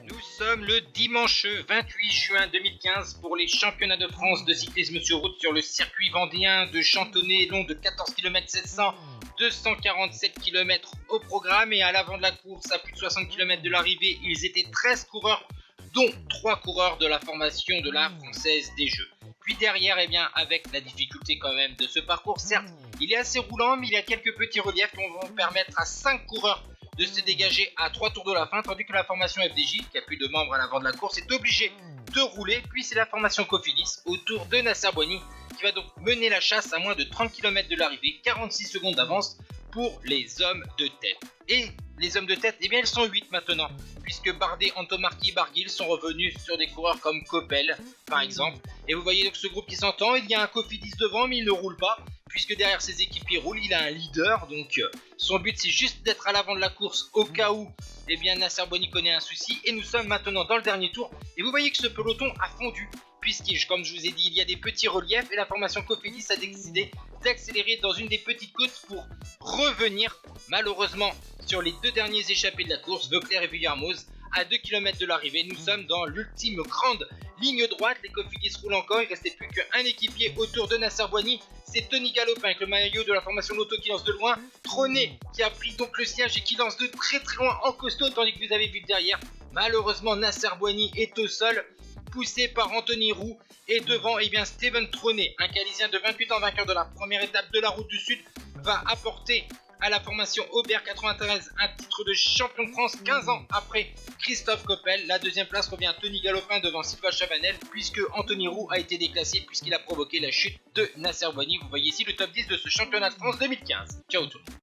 Nous sommes le dimanche 28 juin 2015 pour les championnats de France de cyclisme sur route sur le circuit vendéen de Chantonnay, long de 14 km 700, 247 km au programme, et à l'avant de la course, à plus de 60 km de l'arrivée, ils étaient 13 coureurs, dont 3 coureurs de la formation de la Française des Jeux. Puis derrière, avec la difficulté quand même de ce parcours, certes, il est assez roulant, mais il y a quelques petits reliefs qui vont permettre à 5 coureurs de se dégager à 3 tours de la fin, tandis que la formation FDJ, qui a plus de membres à l'avant de la course, est obligée de rouler. Puis c'est la formation Cofidis autour de Nasser Boigny qui va donc mener la chasse à moins de 30 km de l'arrivée, 46 secondes d'avance pour les hommes de tête. Et les hommes de tête, ils sont 8 maintenant, puisque Bardet, Antomarchi et Barguil sont revenus sur des coureurs comme Coppel par exemple. Et vous voyez donc ce groupe qui s'entend, il y a un Cofidis devant mais il ne roule pas, puisque derrière ses équipiers roulent, il a un leader, donc son but c'est juste d'être à l'avant de la course au cas où Nasser Boigny connaît un souci. Et nous sommes maintenant dans le dernier tour, et vous voyez que ce peloton a fondu, puisque comme je vous ai dit, il y a des petits reliefs, et la formation Cofidis a décidé d'accélérer dans une des petites côtes pour revenir malheureusement sur les deux derniers échappés de la course, Veuclair et Vuillermoz. À 2 km de l'arrivée, nous sommes dans l'ultime grande ligne droite, les Cofidis roulent encore, il ne restait plus qu'un équipier autour de Nasser Boigny, c'est Tony Galopin avec le maillot de la formation Lotto qui lance de loin, Tronet qui a pris donc le siège et qui lance de très très loin en costaud, tandis que vous avez vu derrière, malheureusement Nasser Boigny est au sol, poussé par Anthony Roux, et devant Steven Tronet, un Calisien de 28 ans vainqueur de la première étape de la Route du Sud, va apporter à la formation Aubert 93 un titre de champion de France 15 ans après Christophe Coppel. La deuxième place revient à Tony Galopin devant Sylvain Chavanel, puisque Anthony Roux a été déclassé puisqu'il a provoqué la chute de Nasser Boigny. Vous voyez ici le top 10 de ce championnat de France 2015. Ciao tout le monde.